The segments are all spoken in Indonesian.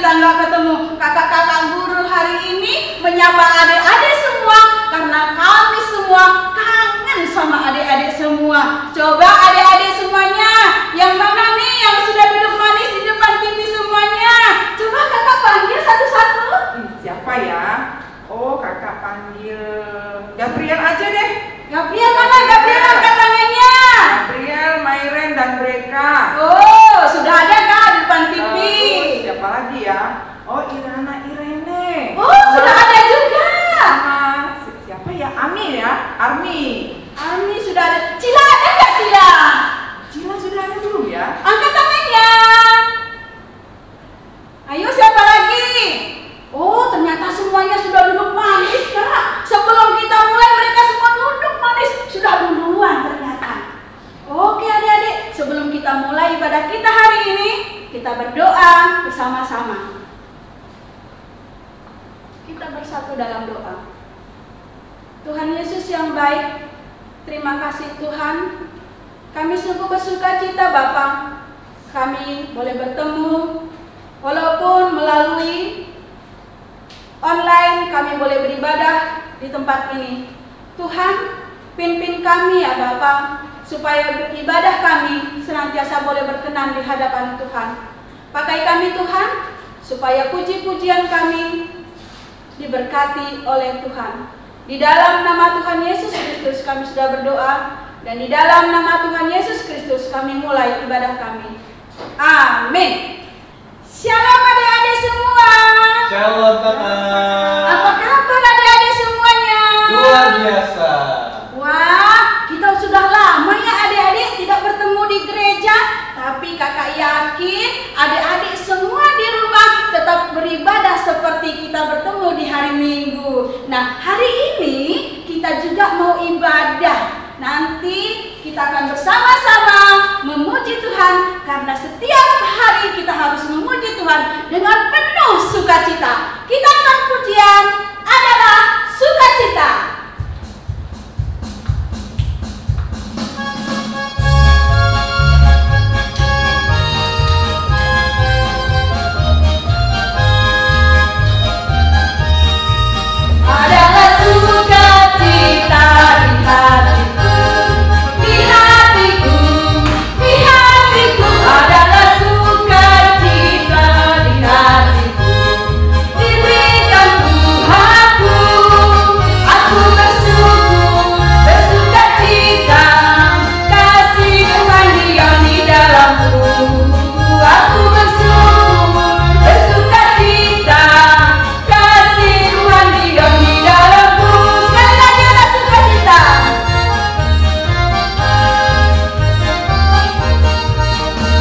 kita nggak ketemu. Kakak-kakak guru hari ini menyapa adik-adik semua karena kami semua kangen sama adik-adik semua. Coba adik-adik semuanya, yang mana nih yang sudah duduk manis di depan TV semuanya? Coba kakak panggil satu-satu. Siapa ya? Oh, kakak panggil Gabriel aja deh. Gabriel mana? Gabriel angkat tangannya. Gabriel, Mairen, dan Breka. Oh, sudah ada kak di depan TV. Siapa lagi ya? Oh, Irana, Irene. Oh, sudah ada juga. Sama siapa ya? Ami ya? Armi. Armi sudah ada. Cila ada nggak Cila? Cila sudah ada belum ya? Angkat tangannya. Ayo siapa lagi? Oh, ternyata semuanya sudah duduk manis kak. Sebelum kita mulai mereka semua duduk manis. Sudah duluan ternyata. Oke adik-adik, sebelum kita mulai ibadah kita hari ini, kita berdoa bersama-sama. Kita bersatu dalam doa. Tuhan Yesus yang baik, terima kasih Tuhan. Kami sungguh bersuka cita Bapa. Kami boleh bertemu walaupun melalui online, kami boleh beribadah di tempat ini. Tuhan, pimpin kami ya Bapa, supaya ibadah kami senantiasa boleh berkenan di hadapan Tuhan. Pakai kami Tuhan, supaya puji-pujian kami diberkati oleh Tuhan. Di dalam nama Tuhan Yesus Kristus kami sudah berdoa, dan di dalam nama Tuhan Yesus Kristus kami mulai ibadah kami. Amin. Shalom adik-adik semua. Shalom kakak. Apa kabar adik-adik semuanya? Luar biasa. Wah, kita sudah lama ya adik-adik tidak bertemu di gereja. Tapi kakak yakin adik-adik semua di rumah tetap beribadah seperti kita bertemu di hari Minggu. Nah, hari ini kita juga mau ibadah. Nanti kita akan bersama-sama memuji Tuhan, karena setiap hari kita harus memuji Tuhan dengan penuh sukacita. Kita akan pujian adalah sukacita. Adalah sukacita di hatiku, di hatiku, di hatiku. Adalah sukacita di hatiku, diberikan Tuhanku. Aku bersyukur, bersukacita, kasih Tuhan diam di dalamku. Aku bersyukur, bersukacita, kasih Tuhan diam di dalamku. Sekali lagi ada sukacita.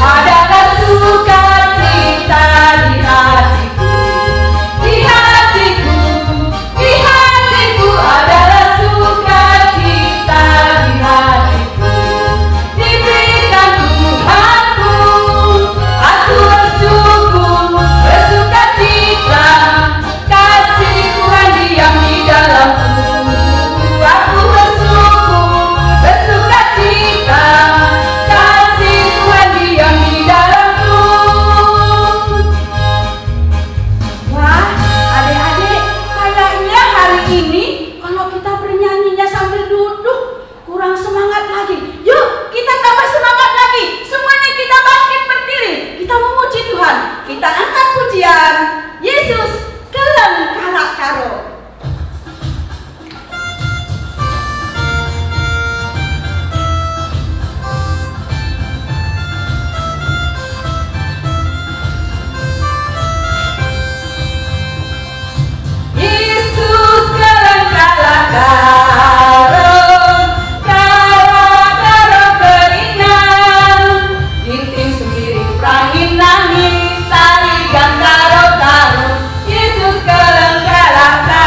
Adalah sukacita di hatiku, di hatiku, di hatiku. Adalah sukacita di hatiku, diberikan Tuhanku. Aku bersyukur, bersukacita, kasih Tuhan diam di dalamku. Aku bersyukur, bersukacita, kasih Tuhan diam di dalamku. Wah, adik-adik, kayaknya hari ini kalau kita bernyanyinya sambil duduk kurang semangat lagi. Yuk, kita tambah semangat lagi. Semuanya kita bangkit berdiri. Kita memuji Tuhan. Kita angkat pujian Yesus kelem kalak karo. Yesus kelem kalak karo, karo keringan, inting sendiri perangin nangis, tarikan karo karo. Yesus kelem kalak karo.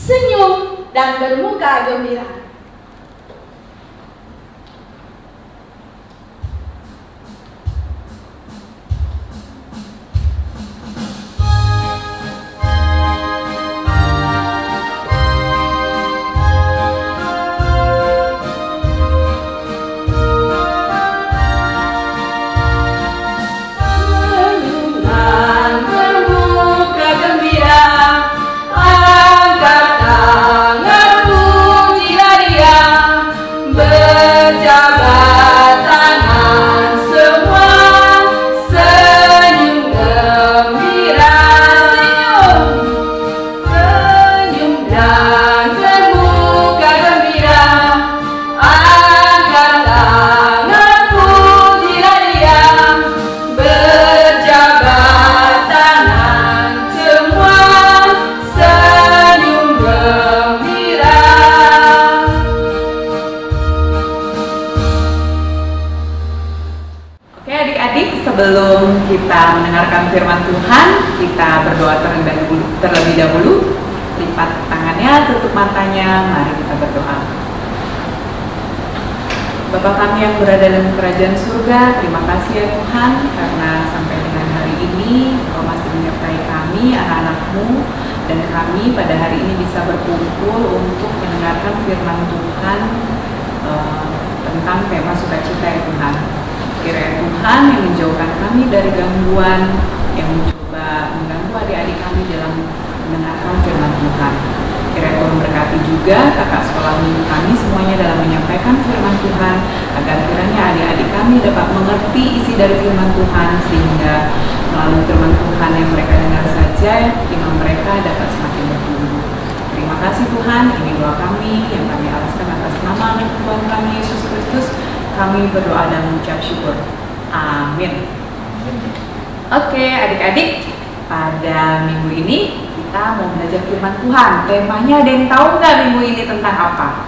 senyum, dan bermuka gembira. Sebelum kita mendengarkan firman Tuhan, kita berdoa terlebih dahulu. Lipat tangannya, tutup matanya, mari kita berdoa. Bapa kami yang berada dalam kerajaan surga, terima kasih ya Tuhan, karena sampai dengan hari ini Engkau masih menyertai kami, anak-anak-Mu, dan kami pada hari ini bisa berkumpul untuk mendengarkan firman Tuhan tentang tema sukacita ya Tuhan. Kiranya Tuhan yang menjauhkan kami dari gangguan yang mencoba mengganggu adik-adik kami dalam mendengarkan firman Tuhan. Kiranya Tuhan berkati juga kakak sekolah minggu kami semuanya dalam menyampaikan firman Tuhan, agar kiranya adik-adik kami dapat mengerti isi dari firman Tuhan, sehingga melalui firman Tuhan yang mereka dengar saja, iman mereka dapat semakin bertumbuh. Terima kasih Tuhan, ini doa kami yang kami alaskan atas nama anak Tuhan kami Yesus Kristus. Kami berdoa dan mengucap syukur. Amin. Oke, adik-adik, pada minggu ini kita mau belajar firman Tuhan. Temanya ada yang tahu nggak minggu ini tentang apa?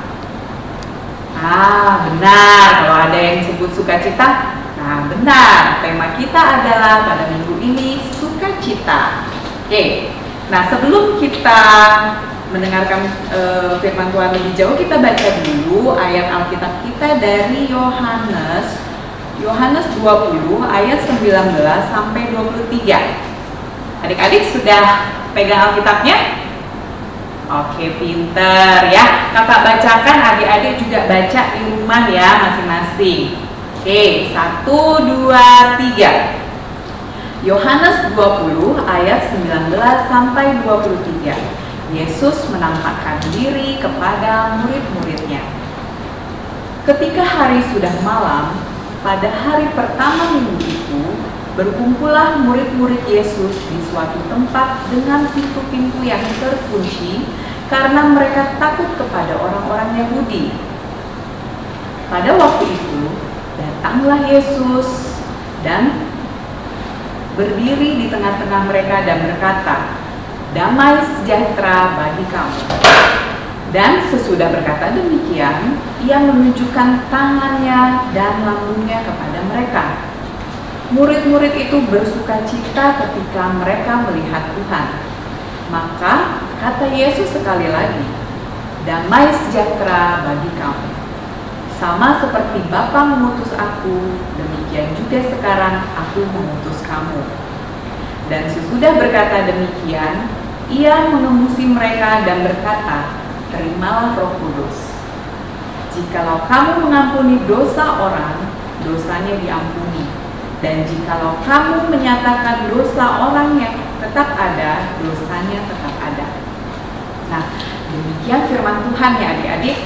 Benar. Kalau ada yang sebut sukacita, nah benar. Tema kita adalah pada minggu ini sukacita. Oke. Nah, sebelum kita mendengarkan firman Tuhan lebih jauh, kita baca dulu ayat Alkitab kita dari Yohanes 20 ayat 19 sampai 23. Adik-adik sudah pegang Alkitabnya? Oke, pinter ya. Kakak bacakan, adik-adik juga baca di rumah ya masing-masing. Oke, 1, 2, 3. Yohanes 20 ayat 19 sampai 23. Yesus menampakkan diri kepada murid-muridnya. Ketika hari sudah malam, pada hari pertama minggu itu, berkumpullah murid-murid Yesus di suatu tempat dengan pintu-pintu yang terkunci, karena mereka takut kepada orang-orang Yahudi. Pada waktu itu, datanglah Yesus dan berdiri di tengah-tengah mereka dan berkata, "Damai sejahtera bagi kamu." Dan sesudah berkata demikian, ia menunjukkan tangannya dan lambungnya kepada mereka. Murid-murid itu bersukacita ketika mereka melihat Tuhan. Maka kata Yesus sekali lagi, "Damai sejahtera bagi kamu. Sama seperti Bapa mengutus aku, demikian juga sekarang aku mengutus kamu." Dan sesudah berkata demikian, ia mengembusi mereka dan berkata, "Terimalah Roh Kudus. Jikalau kamu mengampuni dosa orang, dosanya diampuni. Dan jikalau kamu menyatakan dosa orang yang tetap ada, dosanya tetap ada." Nah, demikian firman Tuhan ya adik-adik.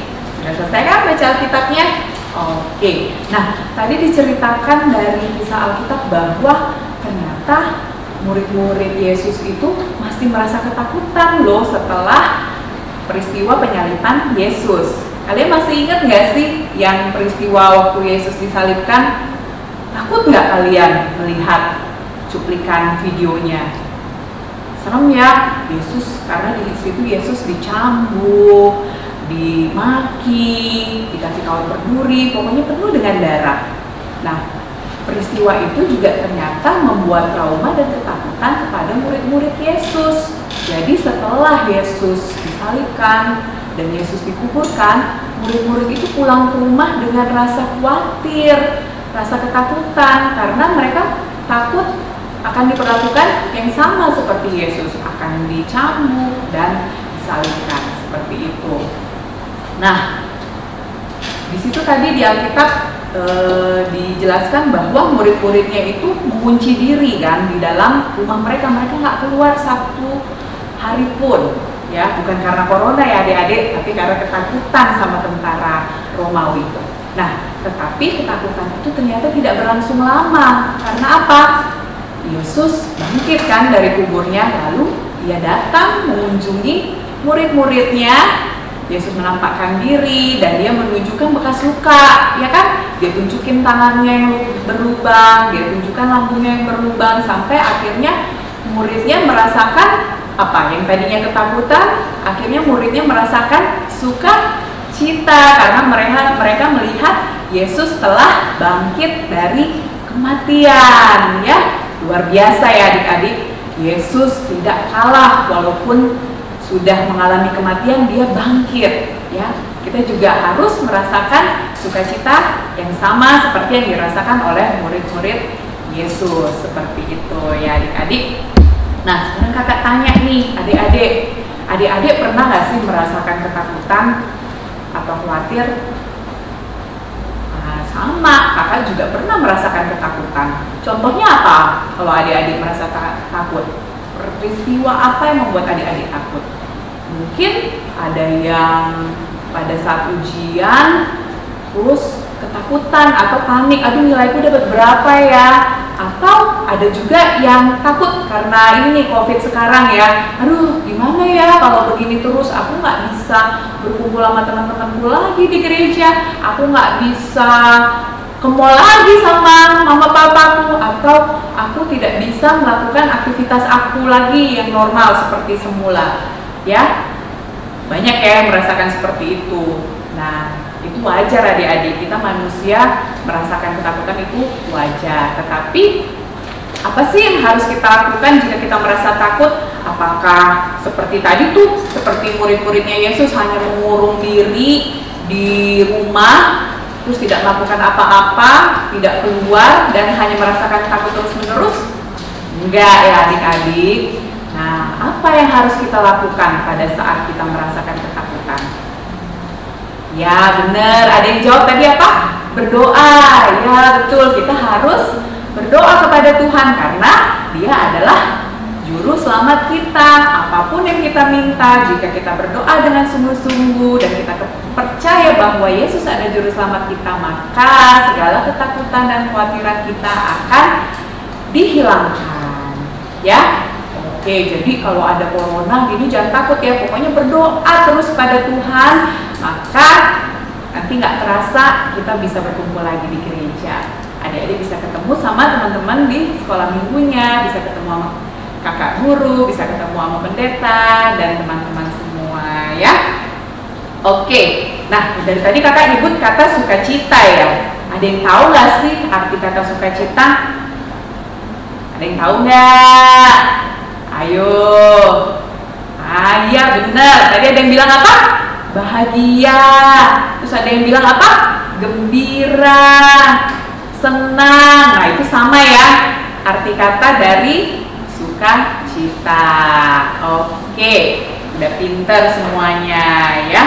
Sudah selesai kan baca Alkitabnya? Oke. Nah, tadi diceritakan dari kisah Alkitab bahwa ternyata murid-murid Yesus itu masih merasa ketakutan loh setelah peristiwa penyaliban Yesus. Kalian masih ingat nggak sih yang peristiwa waktu Yesus disalibkan? Takut nggak kalian melihat cuplikan videonya? Serem ya, Yesus, karena di situ Yesus dicambuk, dimaki, dikasih kawat berduri, pokoknya penuh dengan darah. Nah, peristiwa itu juga ternyata membuat trauma dan ketakutan kepada murid-murid Yesus. Jadi setelah Yesus disalibkan dan Yesus dikuburkan, murid-murid itu pulang ke rumah dengan rasa khawatir, rasa ketakutan, karena mereka takut akan diperlakukan yang sama seperti Yesus, akan dicambuk dan disalibkan seperti itu. Nah, di situ tadi di Alkitab dijelaskan bahwa murid-muridnya itu mengunci diri kan di dalam rumah mereka nggak keluar satu hari pun, ya, bukan karena corona ya adik-adik, tapi karena ketakutan sama tentara Romawi. Nah, tetapi ketakutan itu ternyata tidak berlangsung lama. Karena apa? Yesus bangkit kan dari kuburnya, lalu dia datang mengunjungi murid-muridnya. Yesus menampakkan diri dan dia menunjukkan bekas luka, ya kan? Dia tunjukin tangannya yang berlubang, dia tunjukkan lambungnya yang berlubang, sampai akhirnya muridnya merasakan apa? Yang tadinya ketakutan, akhirnya muridnya merasakan sukacita karena mereka melihat Yesus telah bangkit dari kematian, ya. Luar biasa ya adik-adik. Yesus tidak kalah walaupun sudah mengalami kematian, dia bangkit, ya. Kita juga harus merasakan sukacita yang sama seperti yang dirasakan oleh murid-murid Yesus, seperti itu ya adik-adik. Nah, sekarang kakak tanya nih adik-adik pernah nggak sih merasakan ketakutan atau khawatir? Nah, sama, kakak juga pernah merasakan ketakutan. Contohnya apa kalau adik-adik merasa takut? Peristiwa apa yang membuat adik-adik takut? Mungkin ada yang pada saat ujian terus ketakutan atau panik, aduh nilaiku dapat berapa ya? Atau ada juga yang takut karena ini nih COVID sekarang ya, aduh gimana ya kalau begini terus, aku nggak bisa berkumpul sama teman-temanku lagi di gereja, aku nggak bisa ke mall lagi sama mama papaku, atau aku tidak bisa melakukan aktivitas aku lagi yang normal seperti semula. Ya, banyak ya yang merasakan seperti itu. Nah, itu wajar adik-adik, kita manusia merasakan ketakutan itu wajar. Tetapi apa sih yang harus kita lakukan jika kita merasa takut? Apakah seperti tadi tuh, seperti murid-muridnya Yesus hanya mengurung diri di rumah, terus tidak melakukan apa-apa, tidak keluar, dan hanya merasakan takut terus-menerus? Enggak ya adik-adik. Nah, apa yang harus kita lakukan pada saat kita merasakan ketakutan? Ya benar, ada yang jawab tadi apa? Berdoa. Ya betul, kita harus berdoa kepada Tuhan karena Dia adalah juru selamat kita. Apapun yang kita minta, jika kita berdoa dengan sungguh-sungguh dan kita percaya bahwa Yesus ada juru selamat kita, maka segala ketakutan dan kekhawatiran kita akan dihilangkan. Ya. Oke, jadi kalau ada corona gini jangan takut ya, pokoknya berdoa terus pada Tuhan, maka nanti nggak terasa kita bisa berkumpul lagi di gereja. Adik-adik bisa ketemu sama teman-teman di sekolah minggunya, bisa ketemu sama kakak guru, bisa ketemu sama pendeta dan teman-teman semua ya. Oke, nah dari tadi kakak nyebut kata sukacita ya. Ada yang tahu nggak sih arti kata sukacita? Ada yang tahu nggak? Ayo. Iya benar. Tadi ada yang bilang apa? Bahagia. Terus ada yang bilang apa? Gembira, senang. Nah itu sama ya arti kata dari sukacita. Oke, udah pinter semuanya ya.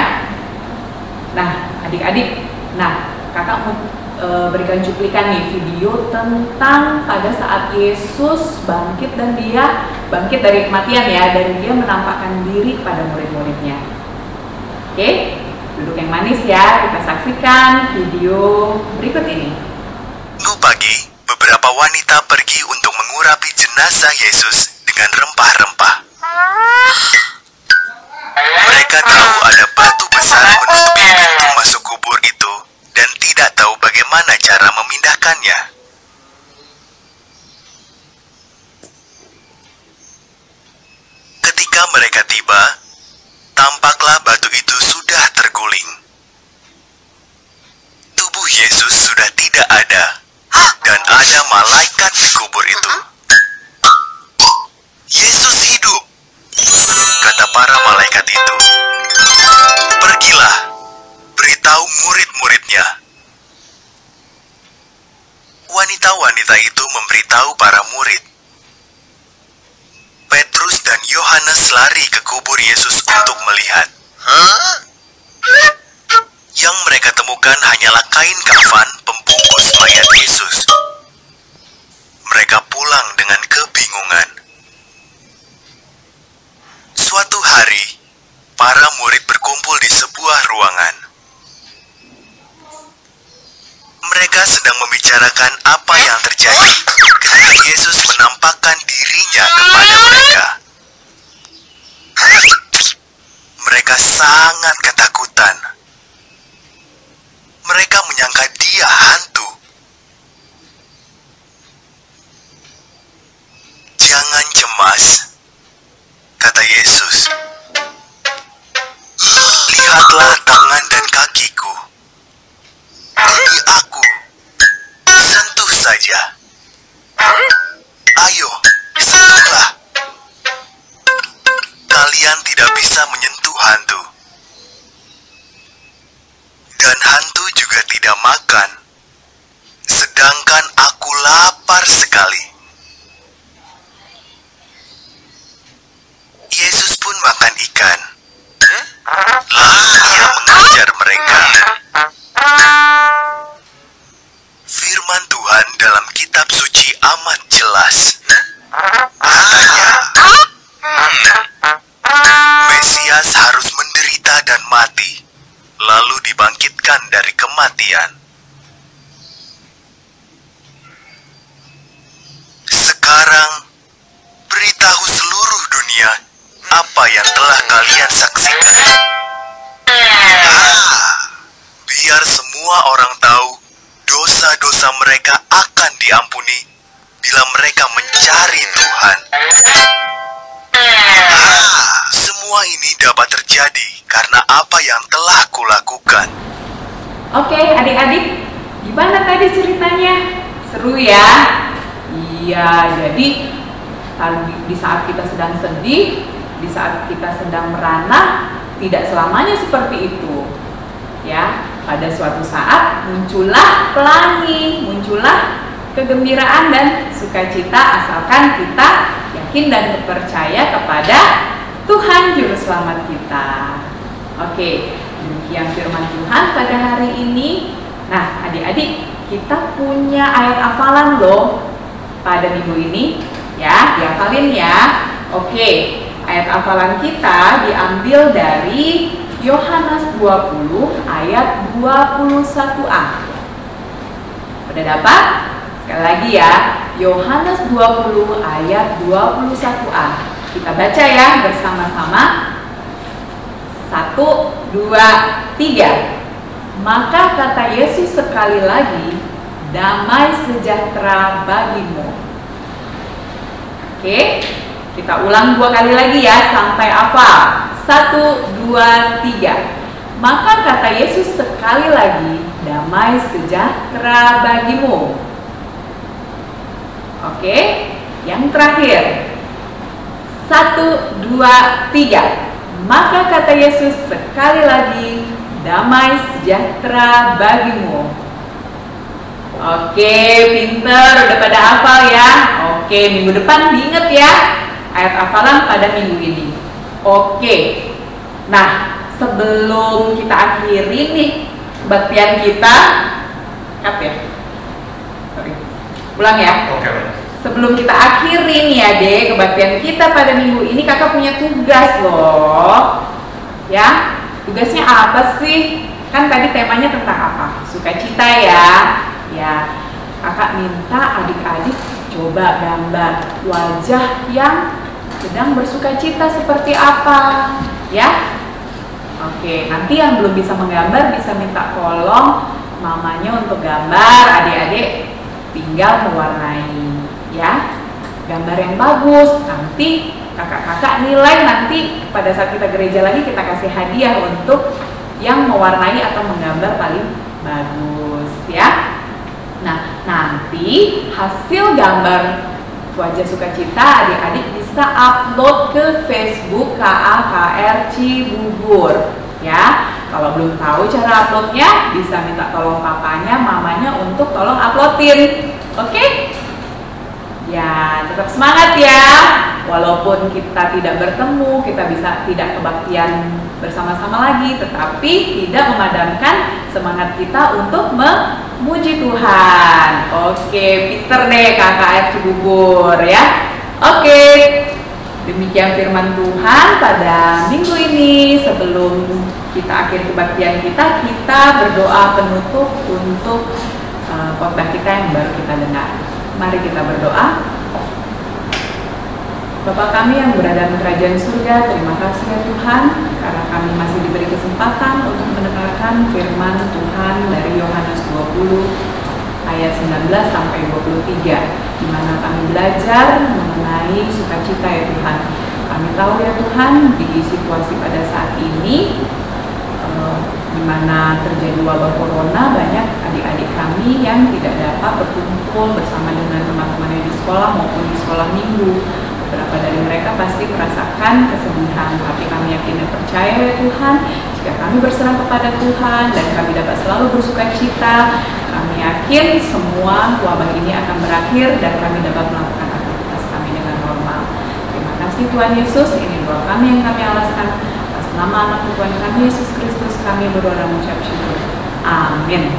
Nah adik-adik, kakak mau berikan cuplikan nih video tentang pada saat Yesus bangkit dan dia bangkit dari kematian ya, dan dia menampakkan diri kepada murid-muridnya. Oke, duduk yang manis ya, kita saksikan video berikut ini. Minggu pagi, beberapa wanita pergi untuk mengurapi jenazah Yesus dengan rempah-rempah. Mereka tahu ada batu besar menutupi pintu masuk kubur itu dan tidak tahu bagaimana cara memindahkannya. Ketika mereka tiba, tampaklah batu itu sudah terguling. Tubuh Yesus sudah tidak ada, dan ada malaikat di kubur itu. Yesus hidup! malaikat itu, "Pergilah, beritahu murid-muridnya." Wanita-wanita itu memberitahu para murid. Petrus dan Yohanes lari ke kubur Yesus untuk melihat. Yang mereka temukan hanyalah kain kafan pembungkus mayat Yesus. Mereka pulang dengan kebingungan. Suatu hari, para murid berkumpul di sebuah ruangan. Mereka sedang membicarakan apa yang terjadi ketika Yesus menampakkan dirinya kepada mereka. Mereka sangat ketakutan. Mereka menyangka dia hantu. "Jangan cemas," kata Yesus. "Lihatlah tangan dan kakiku. Ini aku. Sentuh saja. Ayo, sentuhlah. Kalian tidak bisa menyentuh hantu. Dan hantu juga tidak makan. Sedangkan aku lapar sekali." Yesus pun makan ikan. Lalu ia mengajar mereka. Firman Tuhan dalam kitab suci amat jelas. Katanya, Mesias harus menderita dan mati, lalu dibangkitkan dari kematian. Sekarang, beritahu seluruh dunia apa yang telah kalian saksikan. Biar semua orang tahu dosa-dosa mereka akan diampuni bila mereka mencari Tuhan. Semua ini dapat terjadi karena apa yang telah kulakukan. Oke, adik-adik, gimana tadi ceritanya? Seru ya? Iya, jadi di saat kita sedang sedih, di saat kita sedang merana, tidak selamanya seperti itu. Ya, pada suatu saat muncullah pelangi, muncullah kegembiraan dan sukacita asalkan kita yakin dan percaya kepada Tuhan Juru Selamat kita. Oke, demikian firman Tuhan pada hari ini. Nah, adik-adik, kita punya ayat hafalan loh pada minggu ini. Ya, dihafalin ya. Oke, ayat hafalan kita diambil dari Yohanes 20 ayat 21a. Udah dapat? Sekali lagi ya, Yohanes 20 ayat 21a. Kita baca ya bersama-sama. 1, 2, 3. Maka kata Yesus sekali lagi, "Damai sejahtera bagimu." Oke, kita ulang 2 kali lagi ya sampai hafal. 1, 2, 3. Maka kata Yesus sekali lagi, "Damai sejahtera bagimu." Oke, yang terakhir. 1, 2, 3. Maka kata Yesus sekali lagi, "Damai sejahtera bagimu." Oke, pinter, udah pada hafal ya. Oke, minggu depan diingat ya ayat hafalan pada minggu ini. Oke, nah sebelum kita akhiri nih kebaktian kita, cut ya, sorry, ulang ya. Oke. Sebelum kita akhiri nih adek kebaktian kita pada minggu ini, kakak punya tugas loh. Ya, tugasnya apa sih? Kan tadi temanya tentang apa? Sukacita ya. Ya, kakak minta adik-adik coba gambar wajah yang sedang bersukacita seperti apa, ya? Oke, nanti yang belum bisa menggambar bisa minta tolong mamanya untuk gambar, adik-adik tinggal mewarnai, ya. Gambar yang bagus, nanti kakak-kakak nilai nanti pada saat kita gereja lagi kita kasih hadiah untuk yang mewarnai atau menggambar paling bagus, ya. Nah, nanti hasil gambar Wajah Sukacita adik-adik bisa upload ke Facebook KAKR Cibubur ya. Kalau belum tahu cara uploadnya, bisa minta tolong papanya, mamanya untuk tolong uploadin. Oke? Ya, tetap semangat ya. Walaupun kita tidak bertemu, kita bisa tidak kebaktian bersama-sama lagi, tetapi tidak memadamkan semangat kita untuk memuji Tuhan. Oke, Peter deh KKR Cibubur ya. Oke, demikian firman Tuhan pada minggu ini. Sebelum kita akhiri kebaktian kita berdoa penutup untuk khotbah kita yang baru kita dengar. Mari kita berdoa. Bapa kami yang berada di kerajaan surga, terima kasih ya Tuhan, karena kami masih diberi kesempatan untuk mendengarkan firman Tuhan dari Yohanes 20 ayat 19 sampai 23, di mana kami belajar mengenai sukacita ya Tuhan. Kami tahu ya Tuhan, di situasi pada saat ini, di mana terjadi wabah corona, banyak adik-adik kami yang tidak dapat berkumpul bersama dengan teman-temannya di sekolah maupun di sekolah minggu. Beberapa dari mereka pasti merasakan kesedihan, tapi kami yakin dan percaya ya Tuhan, jika kami berserah kepada Tuhan dan kami dapat selalu bersukacita, kami yakin semua wabah ini akan berakhir dan kami dapat melakukan aktivitas kami dengan normal. Terima kasih Tuhan Yesus, ini doa kami yang kami alaskan. Atas nama anak Tuhan kami Yesus Kristus, kami berdoa dan mengucap syukur. Amin.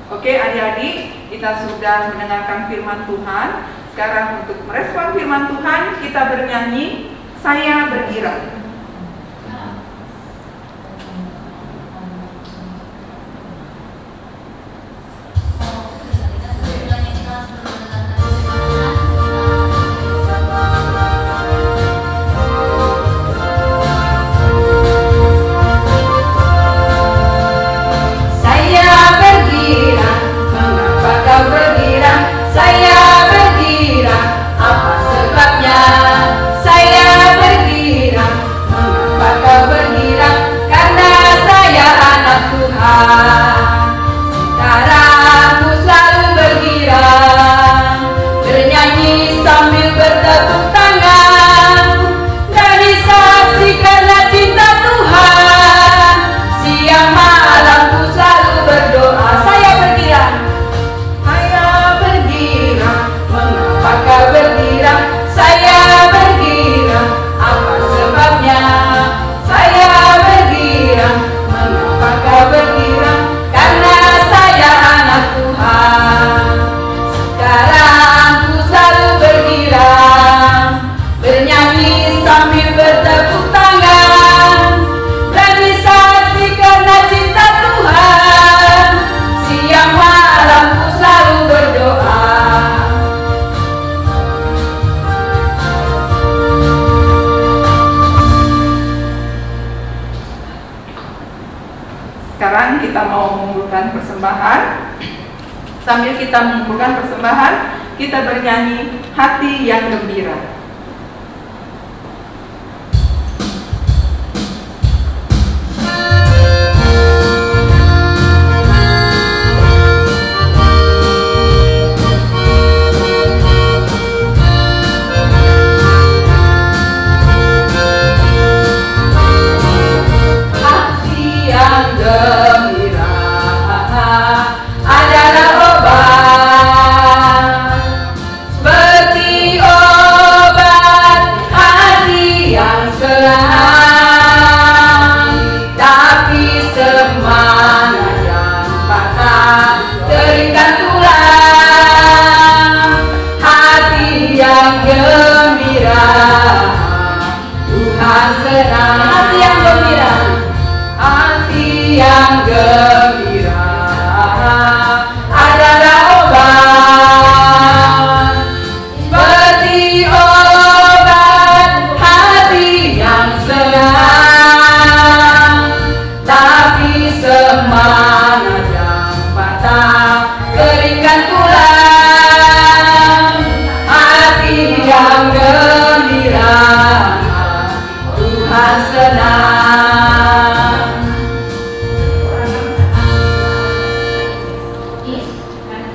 Oke adik-adik, kita sudah mendengarkan firman Tuhan. Sekarang untuk merespon firman Tuhan, kita bernyanyi Saya Bergirang. Sekarang kita mau mengumpulkan persembahan. Sambil kita mengumpulkan persembahan, kita bernyanyi Hati yang Gembira.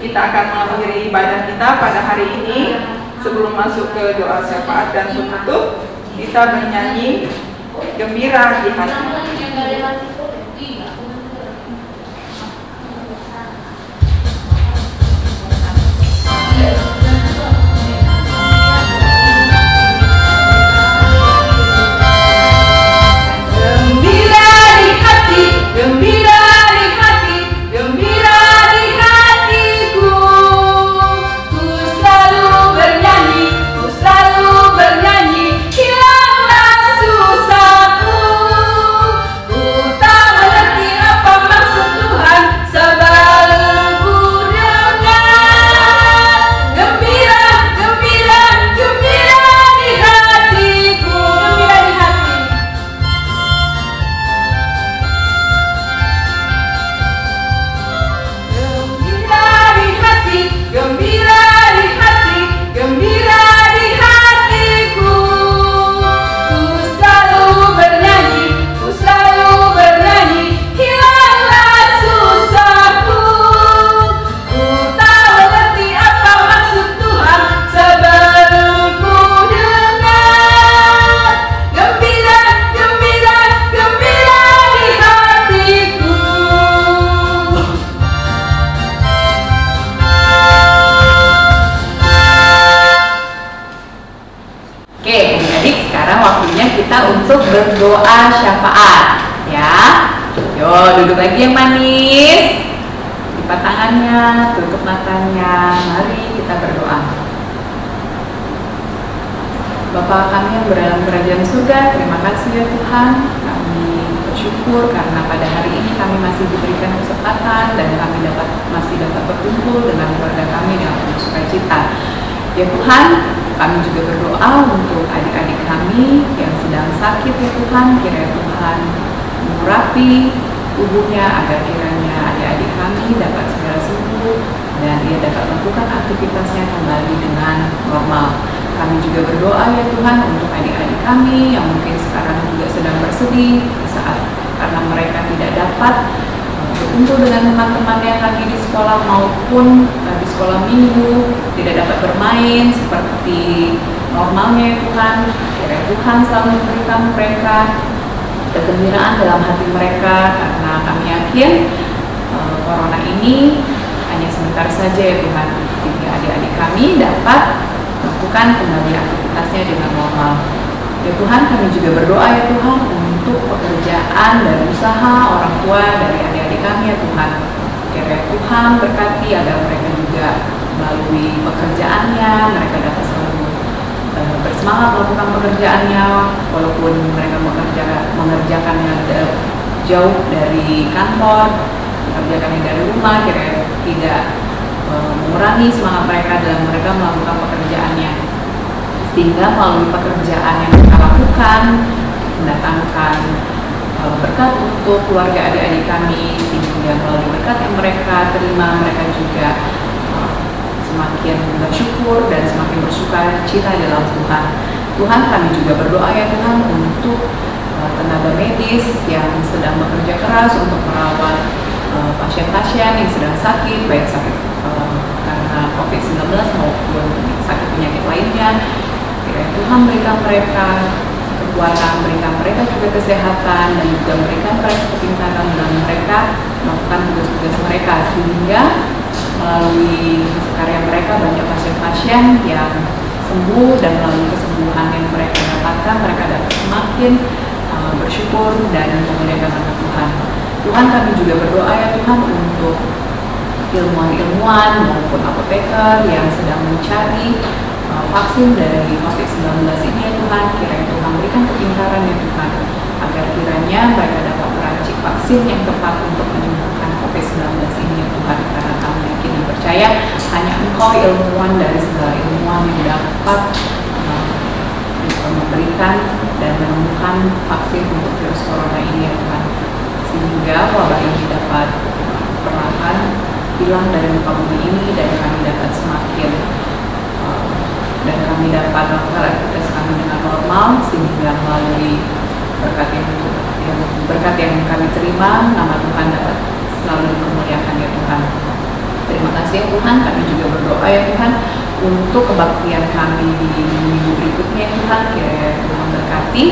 Kita akan mengakhiri ibadah kita pada hari ini Sebelum masuk ke doa syafaat dan penutup, kita bernyanyi Gembira di Hati. Untuk berdoa syafaat ya. Yo, duduk lagi yang manis, lipat tangannya, tutup matanya, mari kita berdoa. Bapa kami yang berada dalam kerajaan surga, terima kasih ya Tuhan. Kami bersyukur karena pada hari ini kami masih diberikan kesempatan dan kami masih dapat berkumpul dengan keluarga kami dengan penuh sukacita. Ya Tuhan, kami juga berdoa untuk adik-adik kami yang sedang sakit ya Tuhan. Kiranya Tuhan mengurapi tubuhnya agar kiranya adik-adik kami dapat segera sembuh dan ia dapat melakukan aktivitasnya kembali dengan normal. Kami juga berdoa ya Tuhan untuk adik-adik kami yang mungkin sekarang juga sedang bersedih saat karena mereka tidak dapat berkumpul dengan teman-teman yang lagi di sekolah maupun di sekolah minggu, tidak dapat bermain seperti normalnya ya Tuhan. Kiranya Tuhan selalu memberikan mereka kegembiraan dalam hati mereka, karena kami yakin corona ini hanya sebentar saja ya Tuhan, sehingga adik-adik kami dapat melakukan kembali aktivitasnya dengan normal. Ya Tuhan, kami juga berdoa ya Tuhan untuk pekerjaan dan usaha orang tua dari adik-adik kami ya Tuhan. Kiranya Tuhan berkati agar mereka juga melalui pekerjaannya mereka dapat selalu bersemangat melakukan pekerjaannya, walaupun mereka mengerjakannya jauh dari kantor, mengerjakannya dari rumah. Kiranya tidak mengurangi semangat mereka dalam mereka melakukan pekerjaannya, sehingga melalui pekerjaan yang mereka lakukan mendatangkan berkat untuk keluarga adik-adik kami, sehingga melalui berkat yang mereka terima mereka juga semakin bersyukur dan semakin bersuka-cita dalam Tuhan. Tuhan, kami juga berdoa ya Tuhan untuk tenaga medis yang sedang bekerja keras untuk merawat pasien-pasien yang sedang sakit, baik sakit karena COVID-19 maupun sakit penyakit lainnya. Kiranya Tuhan berikan mereka kekuatan, berikan mereka juga kesehatan, dan juga berikan mereka kepintaran dalam mereka melakukan tugas-tugas mereka, sehingga melalui karya mereka banyak pasien-pasien yang sembuh, dan melalui kesembuhan yang mereka dapatkan mereka dapat semakin bersyukur dan memuliakan nama Tuhan. Tuhan, kami juga berdoa ya Tuhan untuk ilmuwan-ilmuwan maupun apoteker yang sedang mencari vaksin dari COVID-19 ini ya Tuhan. Kiranya Tuhan berikan kepintaran ya Tuhan, agar kiranya mereka dapat meracik vaksin yang tepat untuk menyembuhkan COVID-19 ini ya Tuhan. Karena kami yakin dan percaya hanya Engkau ilmuwan dari segala ilmuwan yang dapat memberikan dan menemukan vaksin untuk virus corona ini ya Tuhan, sehingga wabah ini dapat perlahan hilang dari muka bumi ini, dan kami dapat semakin dan kami dapat melakukan aktivitas kami dengan normal, sehingga melalui berkat yang kami terima, nama Tuhan dapat selalu dipermuliakan ya Tuhan. Terima kasih ya Tuhan. Kami juga berdoa ya Tuhan untuk kebaktian kami di minggu berikutnya Tuhan. Kiranya Tuhan berkati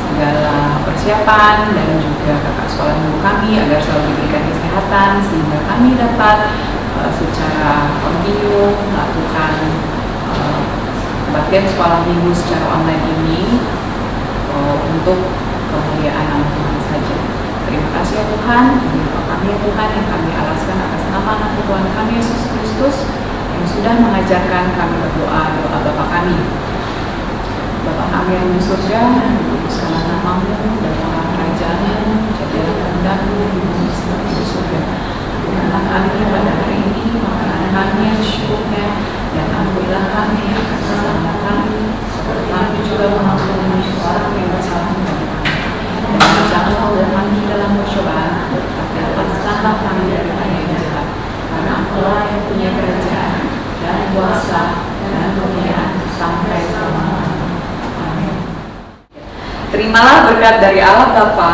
segala persiapan dan juga kakak sekolah minggu kami agar selalu diberikan kesehatan sehingga kami dapat secara kontinu melakukan kebaktian sekolah minggu secara online ini untuk kemuliaan nama Tuhan saja. Terima kasih ya Tuhan, untuk kami ya Tuhan yang kami alaskan atas nama anak Tuhan kami Yesus Kristus yang sudah mengajarkan kami berdoa doa Bapa kami. Bapa kami yang di surga, dikuduskanlah namamu, datanglah kerajaanmu, jadilah kehendakmu di bumi seperti di surga. Berikanlah kami pada hari ini makanan kami yang secukupnya, dan ampunilah kami akan kesalahan kami, seperti kami juga mengampuni orang yang bersalah kepada kami. Dan janganlah kami dalam percobaan, tapi lepaskanlah kami daripada yang jahat. Karena Engkau yang punya kerajaan dan kuasa dan kemuliaan sampai selama-lamanya. Amin. Terimalah berkat dari Allah Bapa,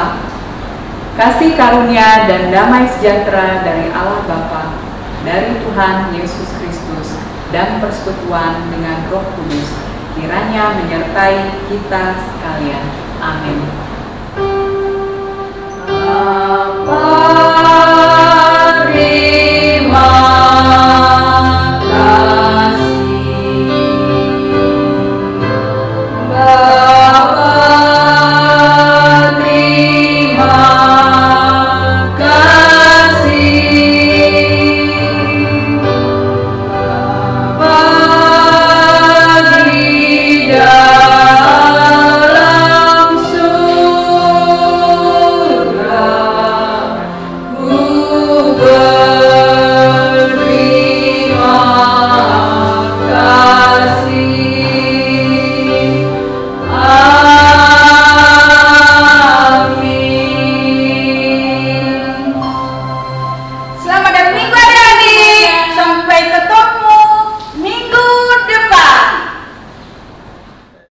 kasih karunia dan damai sejahtera dari Allah Bapa, dari Tuhan Yesus Kristus, dan persekutuan dengan Roh Kudus kiranya menyertai kita sekalian. Amin.